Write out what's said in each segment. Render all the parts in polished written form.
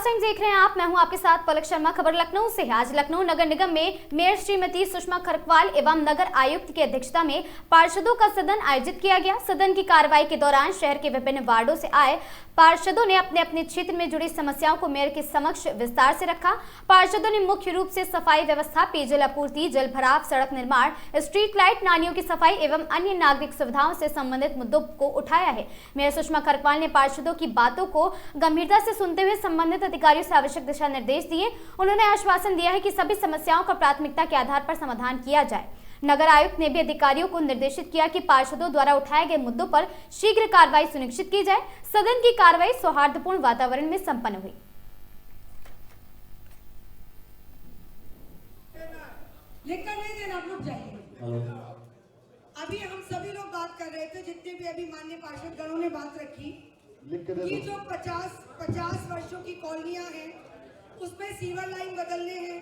Time देख रहे हैं आप। मैं हूं आपके साथ पलक शर्मा। खबर लखनऊ से है। आज लखनऊ नगर निगम में मेयर श्रीमती सुषमा खरकवाल एवं नगर आयुक्त की अध्यक्षता में पार्षदों का सदन आयोजित किया गया। सदन की कार्रवाई के दौरान शहर के विभिन्न वार्डों से आए पार्षदों ने अपने अपने क्षेत्र में जुड़ी समस्याओं को मेयर के समक्ष विस्तार से रखा। पार्षदों ने मुख्य रूप से सफाई व्यवस्था, पेयजल आपूर्ति, जल भराव, सड़क निर्माण, स्ट्रीट लाइट, नालियों की सफाई एवं अन्य नागरिक सुविधाओं से संबंधित मुद्दों को उठाया है। मेयर सुषमा खरकवाल ने पार्षदों की बातों को गंभीरता से सुनते हुए संबंधित अधिकारियों से आवश्यक दिशा निर्देश दिए। उन्होंने आश्वासन दिया है कि सभी समस्याओं का प्राथमिकता के आधार पर समाधान किया जाए। नगर आयुक्त ने भी अधिकारियों को निर्देशित किया कि पार्षदों द्वारा उठाए गए मुद्दों पर शीघ्र कार्रवाई सुनिश्चित की जाए। सदन की कार्रवाई सौहार्दपूर्ण वातावरण में संपन्न हुई। लिखकर नहीं देना, आप लोग जाइए। अभी हम सभी लोग बात कर रहे थे, जितने भी अभी माननीय पार्षद गणों ने बात रखी कि जो 50 वर्षों की कॉलोनियां हैं उसमें सीवर लाइन बदलने हैं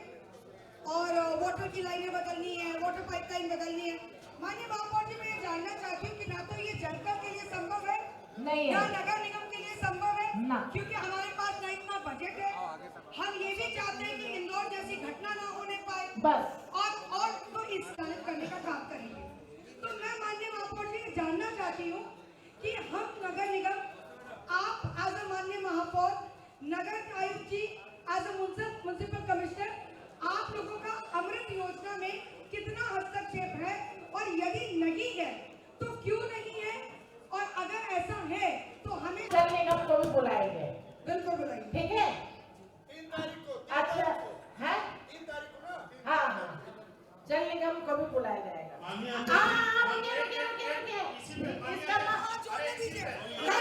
और वाटर की लाइनें बदलनी है, वाटर पाइपलाइन बदलनी है। माननीय महापौर जी, मैं ये जानना चाहती हूँ कि ना तो ये जनता के लिए संभव है, नहीं ना नगर निगम के लिए संभव है, क्योंकि हमारे पास ना इतना बजट है। हम ये भी चाहते हैं कि इंदौर जैसी घटना ना होने पाए बस, और तो इस तरह करने का काम करेंगे। तो मैं माननीय महापौर जी जानना चाहती हूँ कि हम नगर निगम, आप एज अ माननीय महापौर, नगर आयुक्त जी एज अ म्युनिसिपल कमिश्नर, आप लोगों का अमृत योजना में कितना हस्तक्षेप है और यदि नहीं है तो क्यों नहीं है, और अगर ऐसा है तो हमें नगर निगम को भी बुलाएंगे। बिल्कुल बुलाएंगे, ठीक है? 3 तारीख को। अच्छा है, 3 तारीख को ना? हाँ, जल निगम को भी बुलाया जाएगा।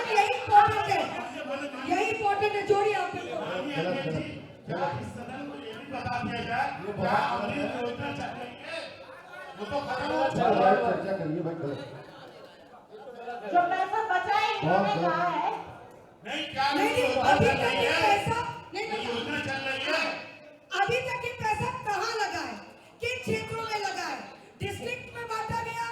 यही इम्पोर्टेंट है, यही इम्पोर्टेंट है। जोड़िए आप बता दिया जाए क्या अमृत योजना चल रही है, वो तो खत्म हो चर्चा करिए भाई। जो पैसा बचा है इन्होंने कहा है नहीं, क्या अभी तक ये पैसा नहीं, योजना चल रही है, अभी तक ये पैसा कहाँ लगा है, किन क्षेत्रों में लगा है, डिस्ट्रिक्ट में बांटा गया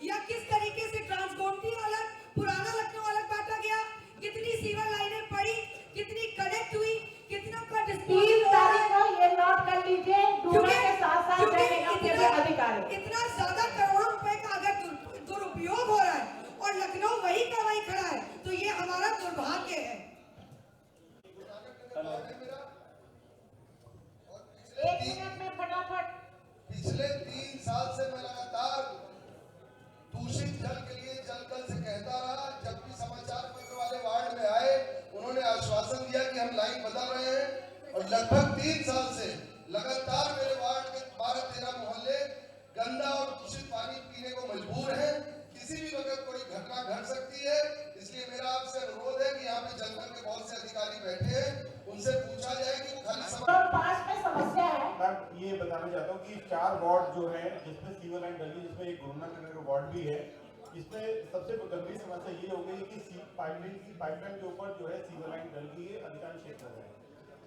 या किस तरीके से ट्रांसगोमती अलग, पुराना लखनऊ अलग बांटा गया, कितनी सीवर लाइनें पड़ी, कितनी कनेक्ट हुई, कितना का 3 तारीख को ये नोट कर लीजिए। डूबा के साथ साथ जल निगम के भी अधिकारी, इतना ज्यादा करोड़ों रुपए का अगर दुरुपयोग हो रहा है और लखनऊ वही का वही खड़ा है तो ये हमारा दुर्भाग्य है। एक मिनट में फटाफट। पिछले 3 साल से मैं लगातार दूषित जल के लिए जल कल से कहता रहा। जब भी समाचार पत्र वाले वार्ड में आए उन्होंने आश्वासन दिया कि हम लाइन बदल रहे हैं, और लगभग 3 साल से लगातार मेरे वार्ड के 12-13 मोहल्ले गंदा और दूषित पानी पीने को मजबूर हैं। किसी भी वक्त कोई घटना घट सकती है, इसलिए मेरा आपसे अनुरोध है कि यहाँ पे जलकर के बहुत से अधिकारी बैठे हैं, उनसे पूछा जाए कि पास में समस्या है। मैं ये बताना चाहता हूँ कि 4 वार्ड जो है जिसमें सीवर लाइन डली, जिसमें एक गुरुना नगर का वार्ड भी है, इसमें सबसे गंभीर समस्या ये हो गई कि पाइपलाइन के ऊपर जो है सीवर लाइन डल गई है अधिकांश क्षेत्रों में,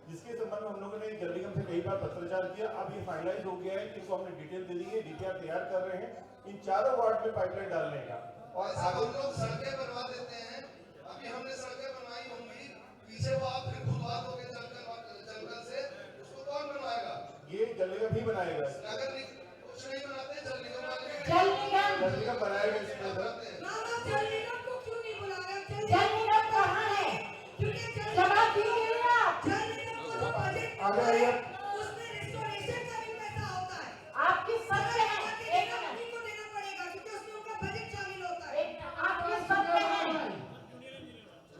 जिसके संबंध में हम लोगों ने जल निगम से कई बार पत्राचार किया। अब ये फाइनलाइज हो गया है कि इसको हमने डिटेल दे दी है, डीपीआर तैयार कर रहे हैं इन 4 वार्ड में पाइपलाइन डालने का। और हम लोग सड़कें बनवा देते हैं, अभी हमने सड़कें बनवाई होंगी, पीछे वो आप फिर खुदवा दोगे जंगल से, उसको कौन बनवाएगा? ये जल निगम ही बनाएगा। नगर निगम कुछ नहीं बनाते, जल निगम वाले जल निगम बनाएगा इसके अंदर। जल निगम को क्यों नहीं बुलाया? जल निगम कहाँ है? जवाब दीजिए आप। जल निगम को जो बजट उसमें रिस्टोरेशन का भी पैसा होता है। आप किस पद पे हैं? एक कंपनी को देना पड़ेगा क्योंकि उसमें उनका बजट शामिल होता है। आप किस पद पे हैं?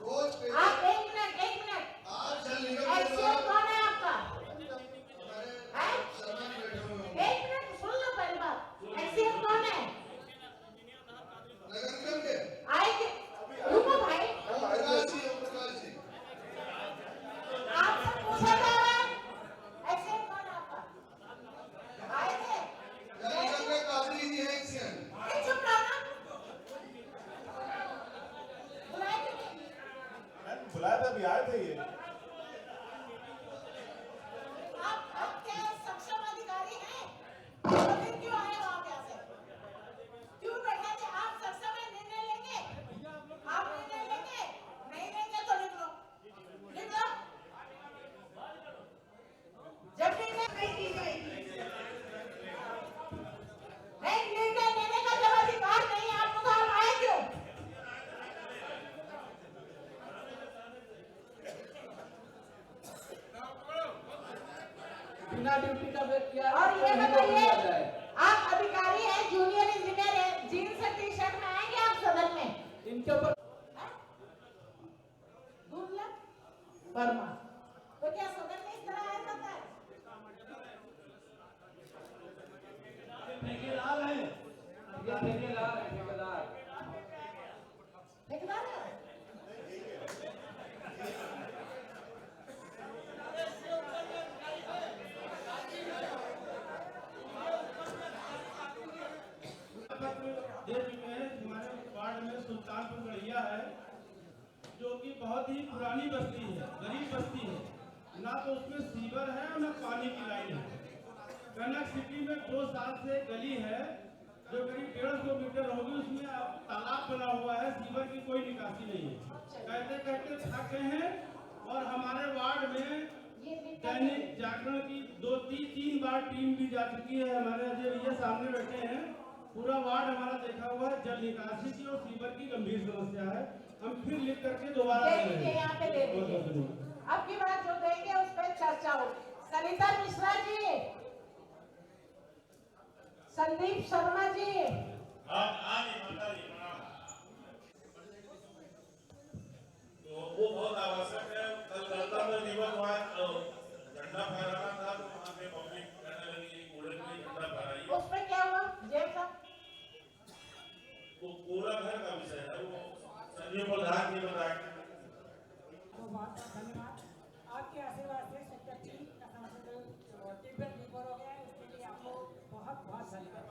रोज आप एक मिनट आप जल निगम एक्सीएम कौन है आपका? शर्मा जी बैठे हुए हैं। एक मिनट सुन लो पहली बात। एक्सीएम कौन है? नगर निगम के आएंगे, रुको भाई, प्रकाश जी, आपसे पूछा जा रहा है एक्सीएम कौन है आपका? आएंगे, जल निगम के काबली जी हैं एक्सीएम। चुप रहना, बुलाएंगे नहीं। मैंने बुलाया था, अभी आए थे ये। आप क्या सक्षम अधिकारी हैं? तो फिर क्यों आए हो आप यहाँ से? क्यों बैठे थे? आप सक्षम है, निर्णय लेंगे? आप निर्णय लेंगे? नहीं लेंगे तो लिख लो, लिख लो। ठेकेदार है। दे चुके हैं। हमारे वार्ड में सुल्तानपुर गढ़िया है, जो कि बहुत ही पुरानी बस्ती है, गरीब बस्ती है, ना तो उसमें सीवर है और ना पानी की लाइन है। कनक सिटी में 2 साल से गली है जो करीब 150 मीटर होगी, उसमें अब तालाब बना हुआ है, सीवर की कोई निकासी नहीं है। कहते कहते थक गए हैं और हमारे वार्ड में दैनिक जागरण की 2-3 बार टीम भी जा चुकी है। हमारे अजय भैया सामने बैठे हैं, पूरा वार्ड हमारा देखा हुआ है। जल निकासी की और सीवर की गंभीर समस्या है। हम फिर लिख करके दोबारा दे दीजिए, यहाँ पे दे दीजिए। अब की बार जो देंगे उस पर चर्चा होगी। सरिता मिश्रा जी, संदीप शर्मा जी, तो वो बहुत आवश्यक है। कल गलता में दिवस झंडा फहराना था, तो वहाँ पे पब्लिक कहने लगी कूड़े में झंडा फहराइए। उस पर क्या हुआ जेब साहब? वो पूरा घर का विषय है, वो संजीव प्रधान जी बताएंगे। धन्यवाद आपके आशीर्वाद से सेक्टर 3 का सांसद टिब्बत रिपोर्ट हो गया है, उसके लिए आपको बहुत बहुत धन्यवाद।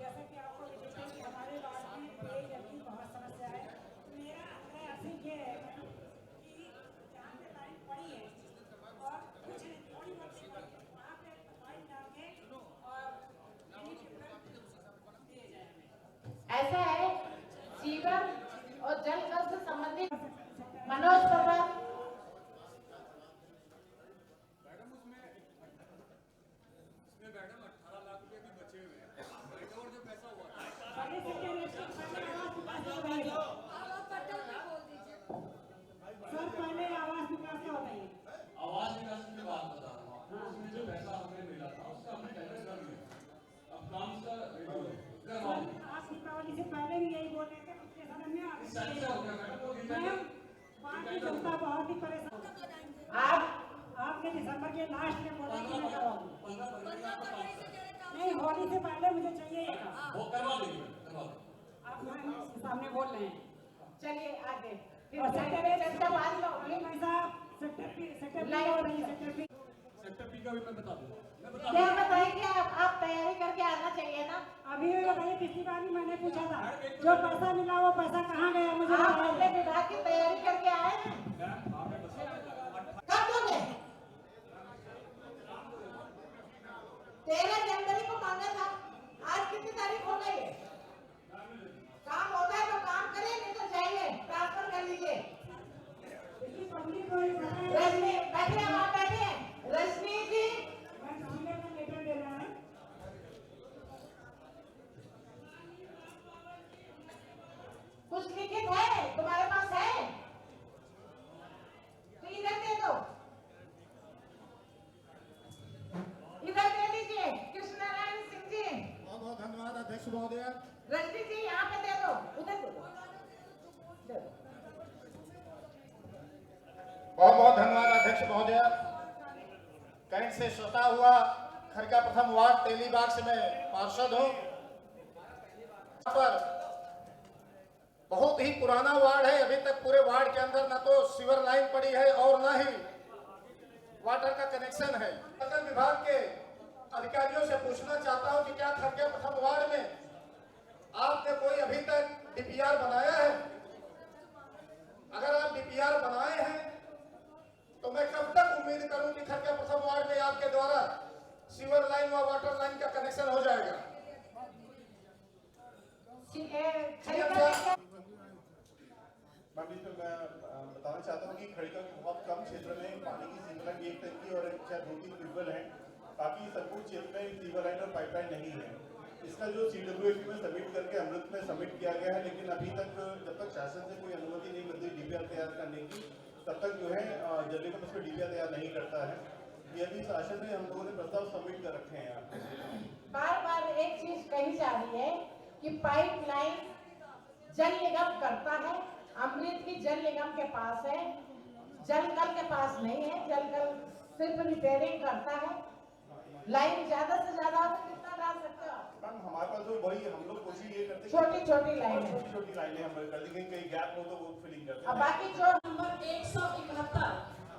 जैसे कि आपको विदित है कि हमारे वार्ड में पेयजल की बहुत समस्या है। मेरा आग्रह आपसे ये है कि जहाँ पे लाइन पड़ी है और कुछ थोड़ी बहुत सी पड़ी है, वहाँ पे लाइन डाल के और मिनी टिब्बत दिए जाए हमें। ऐसा है, सीवर और जल जल से संबंधित मनोज प्रभा। सर पहले आवास विकास का बताइए। आवास विकास की बात बता रहा हूँ। उसमें जो पैसा हमें मिला था उसका हमने टेंडर कर लिया। अब काम का आप दीपावली से पहले भी यही बोल रहे थे, पिछले समय में बाकी जनता बहुत ही परेशान। आपने दिसंबर के लास्ट में बोला कि मैं करवाऊंगा। नहीं, होली से पहले मुझे चाहिए ये काम। वो करवा देंगे, करवा देंगे। आप सामने बोल रहे हैं। चलिए आगे। और चर्चा बाद में होगी। सेक्टर पी सेक्टर पी का भी मैं बता दूंगा। क्या बताएंगे आप तैयारी करके आना चाहिए ना। अभी भी बताइए, पिछली बार भी मैंने पूछा था, जो पैसा मिला वो पैसा कहाँ गया मुझे आप बताइए। अपने विभाग की तैयारी करके आए हैं? कब दोगे? 13 जनवरी को मांगा था, आज कितनी तारीख हो गई है? काम होता है तो काम करें, नहीं तो जाइए ट्रांसफर कर लीजिए। पब्लिक को ये बताएं। रजनी बैठे, आप बैठे। रजनी जी, लेटर दे रहा है। कुछ लिखित है तुम्हारे पास है तो इधर दे दो, इधर दे दीजिए। कृष्ण नारायण सिंह जी, बहुत बहुत धन्यवाद अध्यक्ष महोदय। रजनी जी यहाँ पे दे दो, उधर दे दो। बहुत बहुत धन्यवाद अध्यक्ष महोदय। कैंट से सटा हुआ खरका प्रथम वार्ड तेलीबाग से मैं पार्षद हूँ। पर बहुत ही पुराना वार्ड है, अभी तक पूरे वार्ड के अंदर न तो सीवर लाइन पड़ी है और न ही वाटर का कनेक्शन है। जल विभाग के अधिकारियों से पूछना चाहता हूं कि क्या खरका प्रथम वार्ड में आपने कोई अभी तक डीपीआर बनाया है? अगर आप डीपीआर बनाए हैं तो मैं कब तक उम्मीद करूं कि खरका प्रथम वार्ड में आपके द्वारा सीवर लाइन व वाटर लाइन का कनेक्शन हो जाएगा? मैं बताना चाहता हूँ कि खड़िका के बहुत कम क्षेत्र में पानी की सीवर लाइन, एक टंकी और शायद 2-3 ट्यूबवेल हैं। बाकी संपूर्ण क्षेत्र में सीवर लाइन और पाइपलाइन नहीं है। इसका जो CWF में सबमिट करके अमृत में सबमिट किया गया है, लेकिन अभी तक जब तक शासन से कोई अनुमति नहीं मिलती डीपीआर तैयार करने की, तब तक जो है जल निगम उस पर डीपीआर तैयार नहीं करता है। ये अभी शासन ने, हम लोगों ने प्रस्ताव सबमिट कर रखे हैं। बार बार एक चीज कही जा रही है कि पाइपलाइन जल निगम करता है, अमृत की जल निगम के पास है, जल कल के पास नहीं है। जल कल सिर्फ रिपेयरिंग करता है। लाइन ज्यादा से ज्यादा कितना डाल सकते हो? मैम हमारे पास जो वही हम लोग कोशिश ये करते हैं छोटी छोटी लाइनें छोटी लाइनें हम कर देंगे, कहीं गैप हो तो वो फिलिंग करते अब हैं। बाकी जो नंबर 171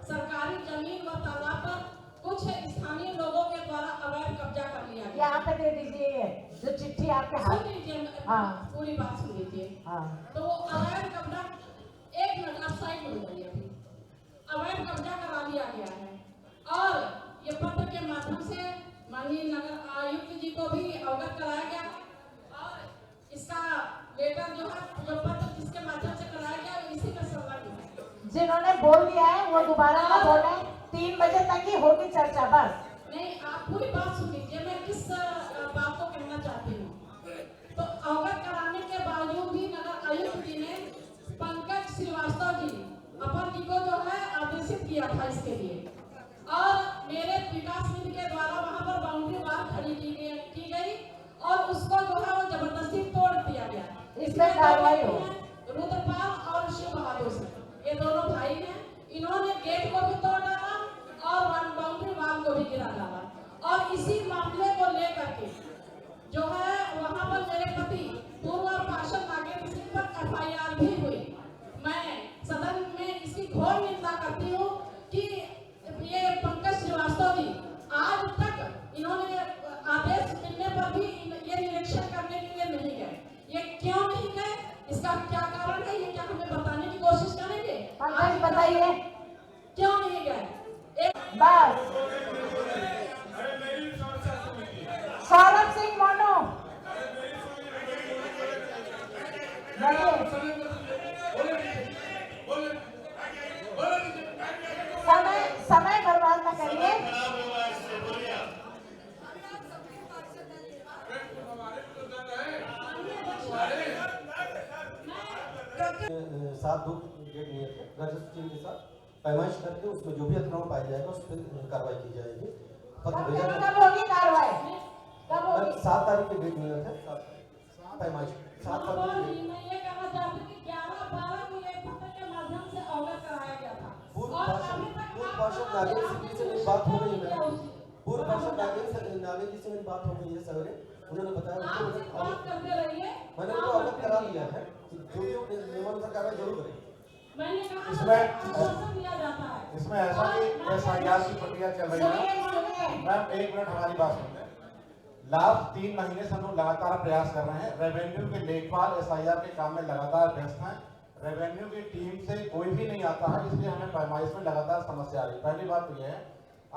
सरकारी जमीन व तालाब पर कुछ स्थानीय लोगों के द्वारा अवैध कब्जा कर लिया गया। यहाँ पे दे दीजिए ये जो चिट्ठी आपके हाथ। सुन लीजिए, हाँ। पूरी बात सुन लीजिए। हाँ। तो वो अवैध कब्जा, एक मिनट आप साइड में हो जाइए। अभी अवैध कब्जा करा लिया गया है और ये पत्र के माध्यम से माननीय नगर आयुक्त जी को भी अवगत कराया गया और इसका लेटर जो है, जो पत्र जिसके माध्यम से कराया गया इसी में संलग्न है। जिन्होंने बोल दिया है वो दोबारा ना बोले, 3 बजे तक ही होगी चर्चा बस। नहीं, आप पूरी बात सुन लीजिए, मैं किस बात को कहना चाहती हूँ। तो अवगत कराने के बावजूद भी नगर आयुक्त जी ने पंकज श्रीवास्तव जी अपर जी को जो है आदेशित किया था इसके लिए, और मेरे विकास निधि के द्वारा वहां पर बाउंड्री वाल खड़ी की गई और उसको जो है वो जबरदस्ती तोड़ दिया गया। इसमें कार्रवाई हो। रुद्रपाल और शिव बहादुर सिंह, ये दोनों भाई हैं, इन्होंने गेट को भी तोड़ डाला और बाउंड्री वाल को भी गिरा डाला। और इसी मामले को लेकर के जो है वहां पर मेरे पति पूर्व पार्षद नागेंद्र सिंह पर FIR भी हुई। मैं सदन में इसकी घोर निंदा करती हूँ कि ये पंकज श्रीवास्तव जी आज तक इन्होंने आदेश मिलने पर भी ये निरीक्षण करने के लिए नहीं गए। ये क्यों नहीं गए, इसका क्या कारण है, ये क्या हमें बताने की कोशिश करेंगे? आज बताइए क्यों नहीं गए? बस। सौरभ सिंह मोनू समय बर्बाद न करिए। साथ 2 गेट नियर थे, राजस्व टीम के साथ पैमाइश करके उसमें जो भी अतिक्रमण पाया जाएगा उस पर कार्रवाई की जाएगी। कब होगी कार्रवाई? कब होगी? 7 तारीख के गेट नियर थे, पैमाइश 7 तारीख मैं ये कहना चाहती हूँ कि 11-12 को ये पत्र के माध्यम से अवगत कराया गया था। पूर्व पार्षद नागेंद्र सिंह से मेरी बात हो गई है। पूर्व पार्षद नागेंद्र जी से मेरी बात हो गई है सवेरे, उन्होंने बताया मैंने उनको अवगत करा दिया है, जो भी नियमानुसार कार्रवाई जरूर करेंगे। इसमें ऐसा कि SIR की प्रक्रिया चल रही है। मैम 1 मिनट हमारी बात सुनते हैं। लास्ट 3 महीने से हम लोग लगातार प्रयास कर रहे हैं। रेवेन्यू के लेखपाल SIR के काम में लगातार व्यस्त हैं। रेवेन्यू की टीम से कोई भी नहीं आता है, इसलिए हमें पैमाइश में लगातार समस्या आ रही है। पहली बात तो यह है,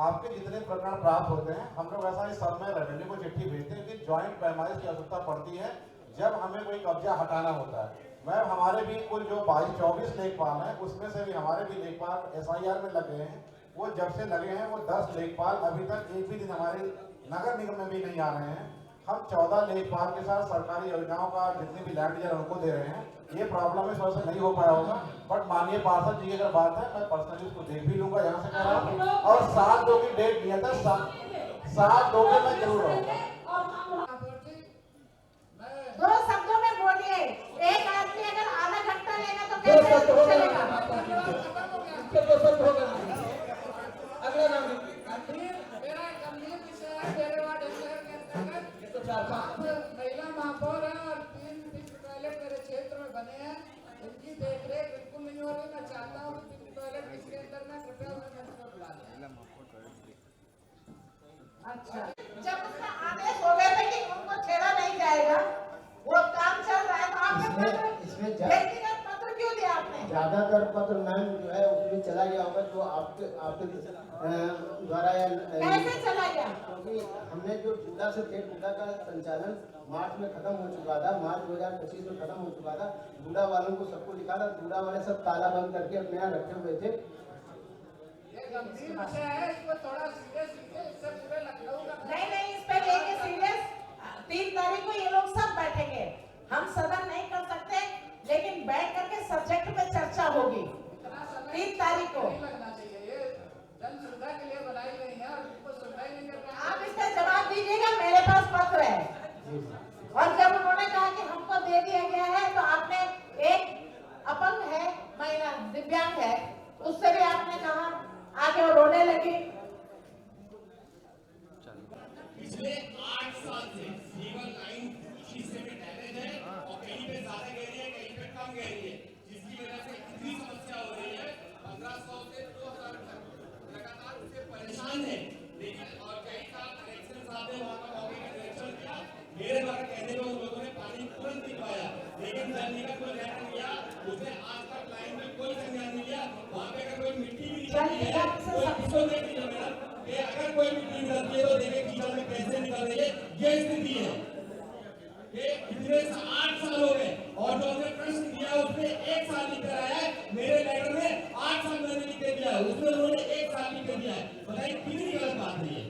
आपके जितने प्रकरण प्राप्त होते हैं हम लोग ऐसा इस सब में रेवेन्यू को चिट्ठी भेजते हैं कि ज्वाइंट पैमाइश की आवश्यकता पड़ती है जब हमें कोई कब्जा हटाना होता है। मैम हमारे भी कुल जो 22-24 लेखपाल हैं उसमें से भी हमारे भी लेखपाल SIR में लगे हैं। वो जब से लगे हैं वो 10 लेखपाल अभी तक एक भी दिन हमारे नगर निगम में भी नहीं आ रहे हैं। हम 14 लेखपाल के साथ सरकारी योजनाओं का जितने भी लैंड डीलर उनको दे रहे हैं। ये प्रॉब्लम इस वजह से नहीं हो पाया होगा, बट माननीय पार्षद जी की अगर बात है मैं पर्सनली उसको देख भी लूंगा यहाँ से कह रहा हूँ। और 7/2 की डेट दिया था, 7/2 में मैं जरूर रहूंगा। 2 शब्दों में बोलिए। एक आदमी अगर आधा घंटा लेगा तो कैसे चलेगा? अगला नाम मेरा गंभीर विषय है। मेरे वार्ड शहर के अंतर्गत महिला महापौर है और 3 फिक्स टॉयलेट मेरे क्षेत्र में बने हैं। इनकी देखरेख बिल्कुल नहीं हो रही। मैं चाहता हूँ कि फिक्स टॉयलेट इसके अंदर में कृपया उन्हें बुला लें। अच्छा, जब उसका आदेश हो गया था कि उनको छेड़ा नहीं जाएगा, वो काम चल रहा है तो आपने व्यक्तिगत पत्र क्यों दिया आपने? ज्यादातर पत्र मैम जो है उसमें चला गया होगा जो आपके द्वारा या कैसे चला गया? क्योंकि हमने जो बूढ़ा से डेढ़ बूढ़ा का संचालन मार्च में खत्म हो चुका था, मार्च 2025 में खत्म हो चुका था। बूढ़ा वालों को सबको लिखा था, बूढ़ा वाले सब ताला बंद करके अपने यहाँ रखे हुए थे। गंभीर विषय है, इसको थोड़ा सीरियस लीजिए। इससे पूरे लखनऊ का नहीं इस पे लेके सीरियस 3 तारीख को ये लोग सब बैठेंगे। हम सदन नहीं कर सकते, लेकिन बैठ करके सब्जेक्ट पे चर्चा होगी 3 तारीख को। लगना चाहिए, ये जन सुविधा के लिए बनाई गई है और इनको सुविधा ही नहीं कर रहे। आप इसका जवाब दीजिएगा, मेरे पास पत्र है। और जब उन्होंने कहा कि हमको दे दिया गया है तो आपने एक अपंग है महिला दिव्यांग है, उससे भी आपने कहा, आगे वो रोने लगी। पिछले 8 साल से सीवर लाइन इसी से भी डैमेज जल निगम को लेटर दिया, उसने आज तक लाइन में कोई संज्ञान नहीं लिया। वहाँ पे अगर कोई मिट्टी भी निकलती है, कोई किसको देख लीजिए मैडम, कि अगर कोई मिट्टी निकलती है तो देखे कीचड़ में कैसे निकल रही है, ये स्थिति है। ये इतने 8 साल हो गए और जो हमने प्रश्न दिया उसने 1 साल लिख कर आया है। मेरे लेटर में 8 साल मैंने लिख के दिया है, उसमें उन्होंने 1 साल लिख के दिया है। बताइए कितनी गलत बात है ये।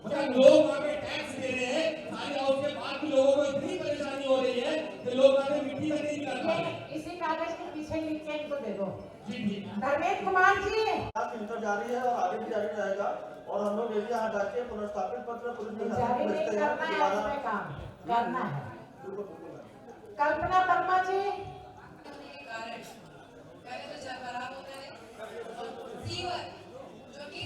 मतलब लोग वहाँ पे टैक्स दे रहे हैं, सारे हाउस के बाद भी लोगों को इतनी परेशानी हो रही है कि लोग वहाँ पे मिट्टी तक नहीं निकाल पा रहे। इसी कागज के पीछे लिख के इनको दे दो। जी जी। धर्मेंद्र कुमार जी फिल्टर जारी है और आगे भी जारी रहेगा और हम लोग एरिया हटा के पुनर्स्थापित पत्र पुलिस जारी नहीं करना है, इसमें काम करना है। कल्पना वर्मा जी पहले तो जल खराब होता है सीवर जो कि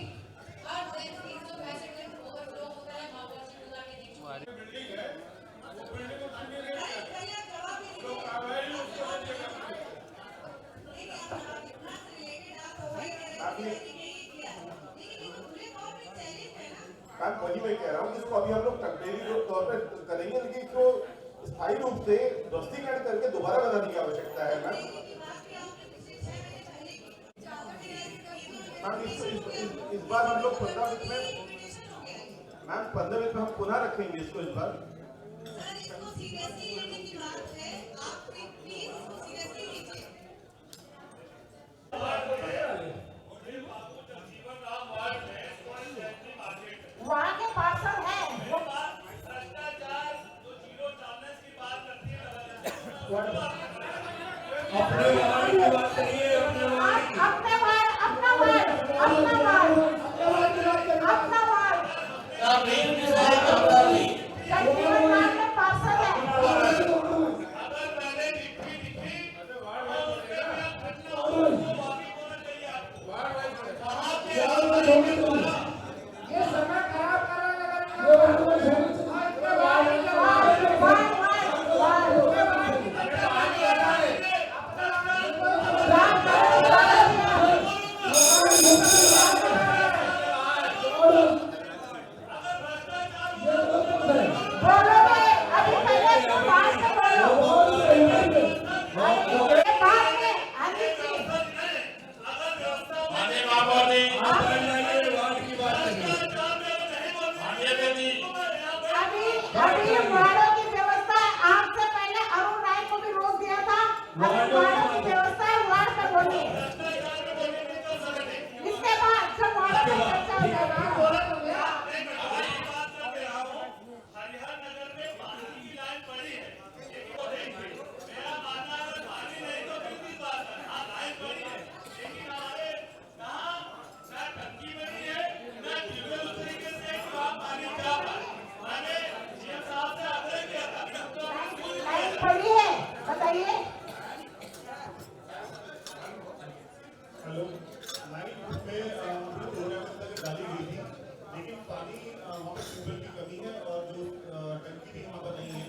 हर दिन 365 दिन ओवरफ्लो होता है। माहौल से गुजर के देखो बिल्डिंग है, वो बिल्डिंग को ढंग नहीं करते तो कार्रवाई उसको देगा। लेकिन आप इतना से रिलेटेड आप तो वही कह रहे हैं कि नहीं किया, लेकिन ये पूरे तौर पे चैलेंज है ना। मैम वही मैं कह रहा हूँ, इसको अभी हम लोग टेम्परेरी तौर पर करेंगे, लेकिन इसको स्थायी रूप से ध्वस्तीकरण करके दोबारा बनाने की आवश्यकता है मैम। इस बार हम लोग 15 मिनट में मैम 15 मिनट में हम पुनः रखेंगे इसको इस बार। इसको सीरियसली लेने की बात है, आप प्लीज इसको सीरियसली लीजिए। वहाँ के पार्षद हैं अपने वार्ड की बात करिए, अपने वार्ड की। अपना वार्ड अपना वार्ड अपना वार्ड अपना वार्ड आप नहीं डिसाइड कर पा रही। जगजीवन राम के पार्षद हैं। अगर मैंने लिखी और उसके भी आप घटना हो तो माफी होना चाहिए आपको। वहाँ पे ये समय खराब कराने का अभी वार्डों की व्यवस्था आपसे पहले अरुण राय को भी रोक दिया था। अभी वार्डों की व्यवस्था है, वार्ड पे बोलिए। इसके बाद जब वार्डों में चर्चा हो जाएगी हरिहर नगर में पानी की लाइन पड़ी है, वो देखिए। मेरा मानना है पानी नहीं तो दूसरी बात है, हाँ लाइन पड़ी है, लेकिन हमारे कहाँ ना टंकी बनी है ना ट्यूबवेल उस तरीके से कि वहाँ पानी जा पाए। मैंने सीएम साहब से आग्रह किया था कि हमको लाइन पड़ी है, बताइए। हेलो, लाइन में प्रोग्राम तक डाली गई थी, लेकिन पानी वहाँ पर ट्यूबवेल की कमी है और जो टंकी भी वहाँ पर नहीं है।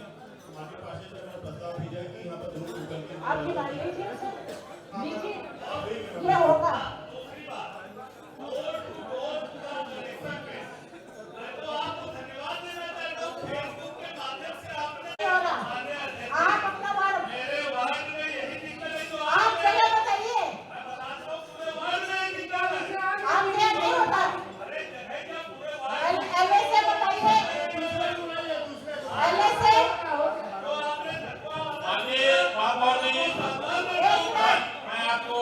हमारे पास से प्रस्ताव भेजा है कि यहाँ पर जरूर निकल के आपकी बात लीजिए ये होगा। आप अपना वार्ड आप जगह बताइए। आप ये नहीं होता एलए से बताइए, एलए से मैं आपको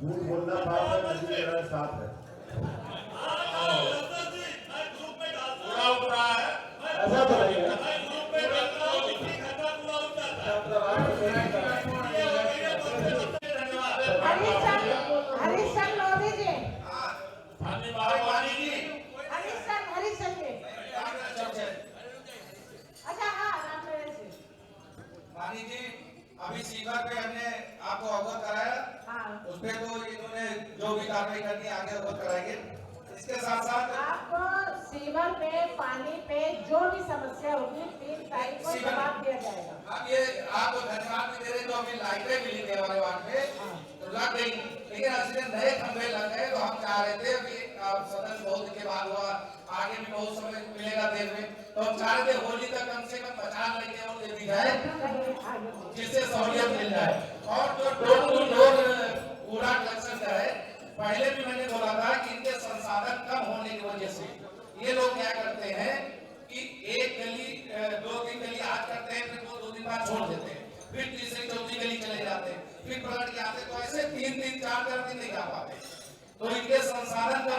झूठ बोलना पाप है, नदी तेरा साथ है। ऐसा बताइए हरीश लोधी जी, हरीश जी। अच्छा हाँ रामचंद्र जी। वाणी जी अभी सीवर पे हमने आपको अवगत कराया, उस पे तो इन्होंने जो भी कार्रवाई करनी है आगे अवगत कराएंगे। इसके साथ साथ आपको सीवर पे पानी पे जो भी समस्या होगी 3 तारीख को जवाब दिया जाएगा। अब ये आपको धन्यवाद भी दे रहे जो अभी लाइटें मिली थी हमारे वार्ड में तो लग गई, लेकिन असली नए खंभे लग गए तो हम चाह रहे थे अभी सदन बहुत के बाद हुआ, आगे भी बहुत समय मिलेगा देर में, तो हम चाह रहे थे होली तक कम से कम 50 लड़के और दे दी जाए जिससे सहूलियत मिल जाए। और जो डोर टू डोर पूरा कलेक्शन का है, पहले भी मैंने बोला था कि इनके संसाधन कम होने की वजह से ये लोग क्या करते हैं कि एक गली 2-3 गली आज करते हैं, फिर 2-2 दिन बाद छोड़ देते हैं, फिर तीसरी चौथी गली चले जाते हैं, फिर पलट के आते, तो ऐसे 3 दिन 4 दिन नहीं जा पाते, तो इनके संसाधन का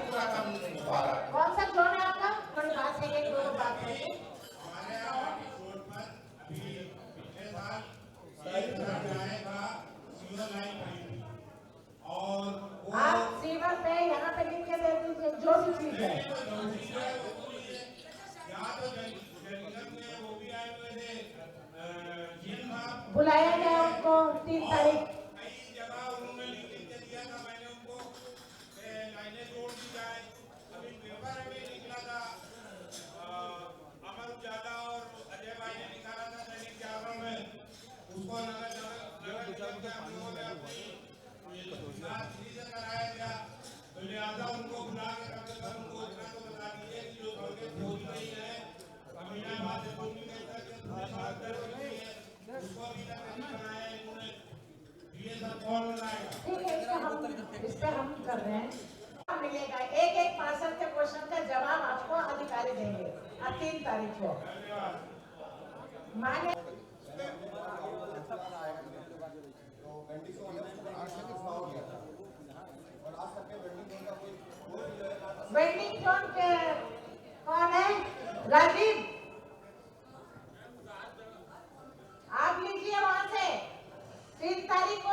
पूरा काम नहीं हो पा रहा। कौन सा जोन है आपका? थोड़ी बात है, एक दो बात है। आप सीवर पे यहाँ पे लिख के दे दीजिए जो भी चीज है। बुलाया गया उनको 3 तारीख। उनको बुला के उनको इतना तो बता दीजिए कि जो सड़कें खोद रही है, अमीनाबाद से कोई नहीं कहता कि उसको अभी तक नहीं बनाया इन्होंने, ये सब कौन बनाएगा? ठीक है, इस पे हम कर रहे हैं। मिलेगा एक पार्षद के क्वेश्चन का जवाब आपको अधिकारी देंगे 3 तारीख को। माने वेंडिंग जोन के कौन है? राजीव, आप लीजिए वहां से 3 तारीख को।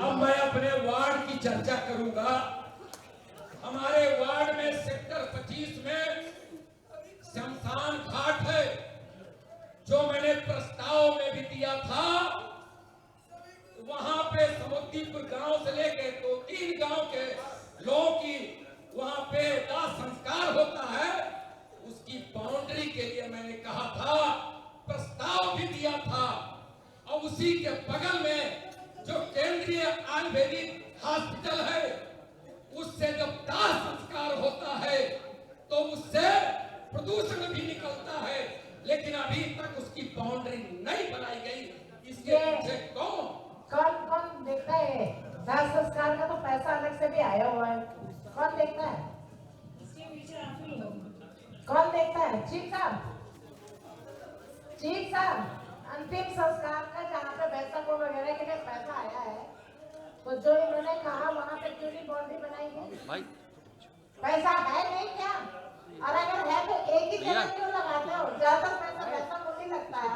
अब मैं अपने वार्ड की चर्चा करूंगा। हमारे वार्ड में सेक्टर 25 में शमशान घाट है, जो मैंने प्रस्ताव में भी दिया था। वहां पे समुद्रीपुर गांव से लेके 2-3 गांव के लोगों की वहां पे दाह संस्कार होता है, उसकी बाउंड्री के लिए मैंने कहा था, प्रस्ताव भी दिया था। और उसी के बगल में जो केंद्रीय आयुर्वेदिक हॉस्पिटल है, उससे जब दाह संस्कार होता है तो उससे प्रदूषण भी निकलता है, लेकिन अभी तक उसकी बाउंड्री नहीं बनाई गई। इसके पीछे कौन देखता है? दाह संस्कार का तो पैसा अलग से भी आया हुआ है, कौन देखता है? कौन देखता है? चीफ साहब, अंतिम संस्कार का जहाँ पे पैसा को वगैरह के लिए पैसा आया है, तो जो इन्होंने कहा वहाँ पे क्यों नहीं बाउंड्री बनाई गई? पैसा है नहीं क्या? और अगर है तो एक ही जगह क्यों लगाते हो? ज्यादा पैसा को नहीं लगता है।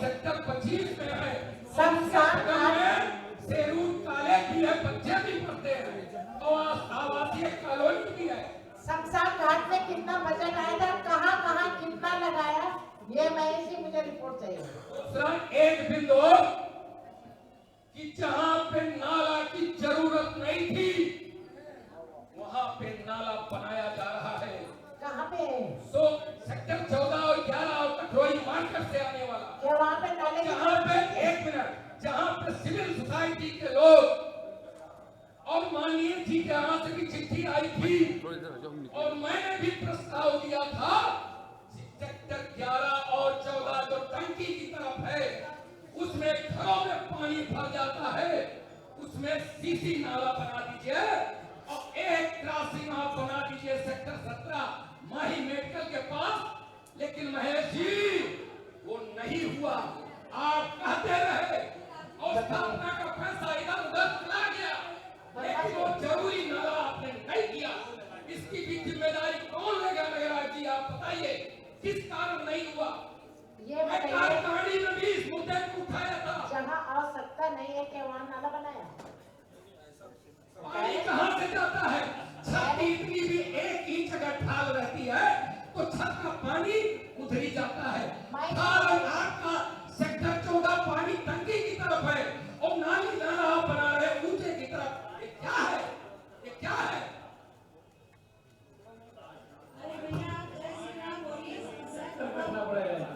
सेक्टर 25 में है, शमशान कॉलेज भी है, बच्चे भी पढ़ते हैं, और आवासीय कॉलोनी भी है। शमशान घाट में कितना बजट आया था, कहाँ कितना लगाया, ये महेश जी मुझे रिपोर्ट चाहिए। दूसरा एक बिंदु कि जहाँ पे नाला की जरूरत नहीं थी, वहाँ पे नाला बनाया जा रहा है। कहाँ पे? तो सेक्टर 14 और 11 और कठोई मार्केट से आने वाला, क्या वहाँ पे नाले? जहाँ पे 1 मिनट, जहाँ पे सिविल सोसाइटी के लोग और माननीय जी के यहाँ से भी चिट्ठी आई थी, और मैंने भी प्रस्ताव दिया था, सेक्टर 11 और 14 जो टंकी की तरफ है, उसमें घरों में पानी भर जाता है, उसमें सीसी नाला बना दीजिए और एक क्रॉसिंग आप बना दीजिए सेक्टर 17 माही मेडिकल के पास। लेकिन महेश जी वो नहीं हुआ, आप कहते रहे और स्थापना का पैसा इधर उधर चला गया, लेकिन वो जरूरी नाला आपने नहीं किया। इसकी भी जिम्मेदारी कौन लेगा? नगराज जी आप बताइए, किस कारण ये कार्यकारिणी में भी इस मुद्दे को उठाया था। जहाँ आवश्यकता नहीं है क्या वहाँ नाला बनाया? पानी कहाँ से जाता है? छत की इतनी भी 1 इंच अगर ढाल रहती है तो छत का पानी उधर ही जाता है। ढाल और आपका सेक्टर 14 पानी टंकी की तरफ है और नाली नाला आप बना रहे ऊंचे की तरफ। ये क्या है? ये क्या है? करना पड़ेगा।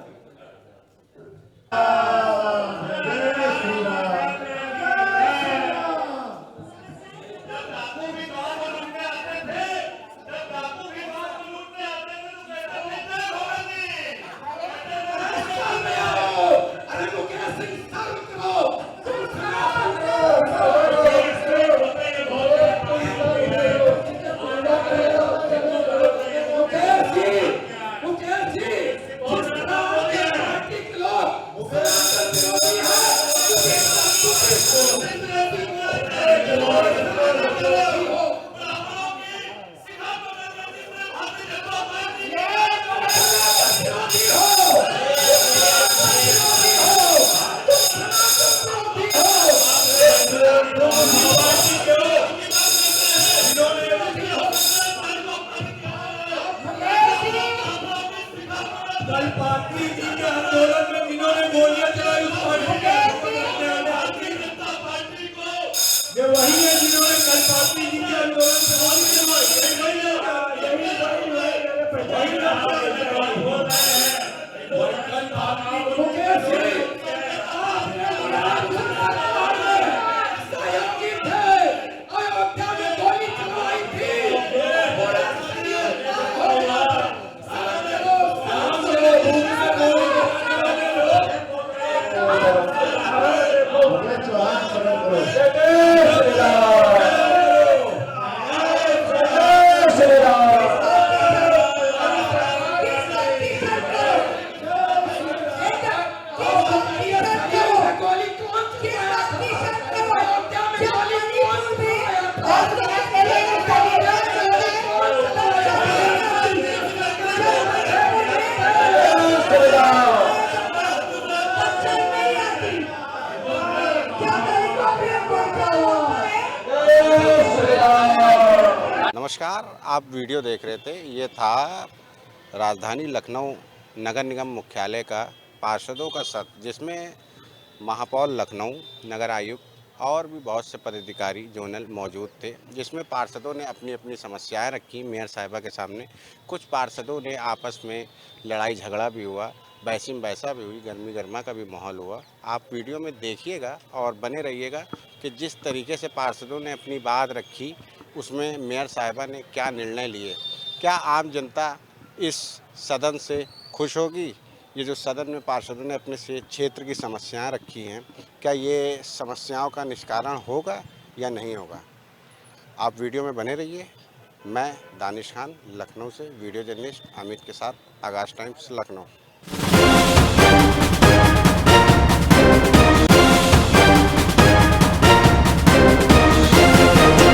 कल पार्टी जी के आंदोलन में जिन्होंने गोलियां चलाई उस पार्टी को ये वही है जिन्होंने कल पार्टी जी के आंदोलन से गोली चलाई। कल नमस्कार, आप वीडियो देख रहे थे। ये था राजधानी लखनऊ नगर निगम मुख्यालय का पार्षदों का सत्र, जिसमें महापौर लखनऊ, नगर आयुक्त और भी बहुत से पदाधिकारी जोनल मौजूद थे, जिसमें पार्षदों ने अपनी अपनी समस्याएं रखी मेयर साहिबा के सामने। कुछ पार्षदों ने आपस में लड़ाई झगड़ा भी हुआ, बहसीम बहसा भी हुई, गर्मी गर्मा का भी माहौल हुआ। आप वीडियो में देखिएगा और बने रहिएगा कि जिस तरीके से पार्षदों ने अपनी बात रखी उसमें मेयर साहिबा ने क्या निर्णय लिए। क्या आम जनता इस सदन से खुश होगी? ये जो सदन में पार्षदों ने अपने से क्षेत्र की समस्याएं रखी हैं, क्या ये समस्याओं का निष्कारण होगा या नहीं होगा? आप वीडियो में बने रहिए। मैं दानिश खान, लखनऊ से वीडियो जर्नलिस्ट अमित के साथ, आगाज टाइम्स, लखनऊ।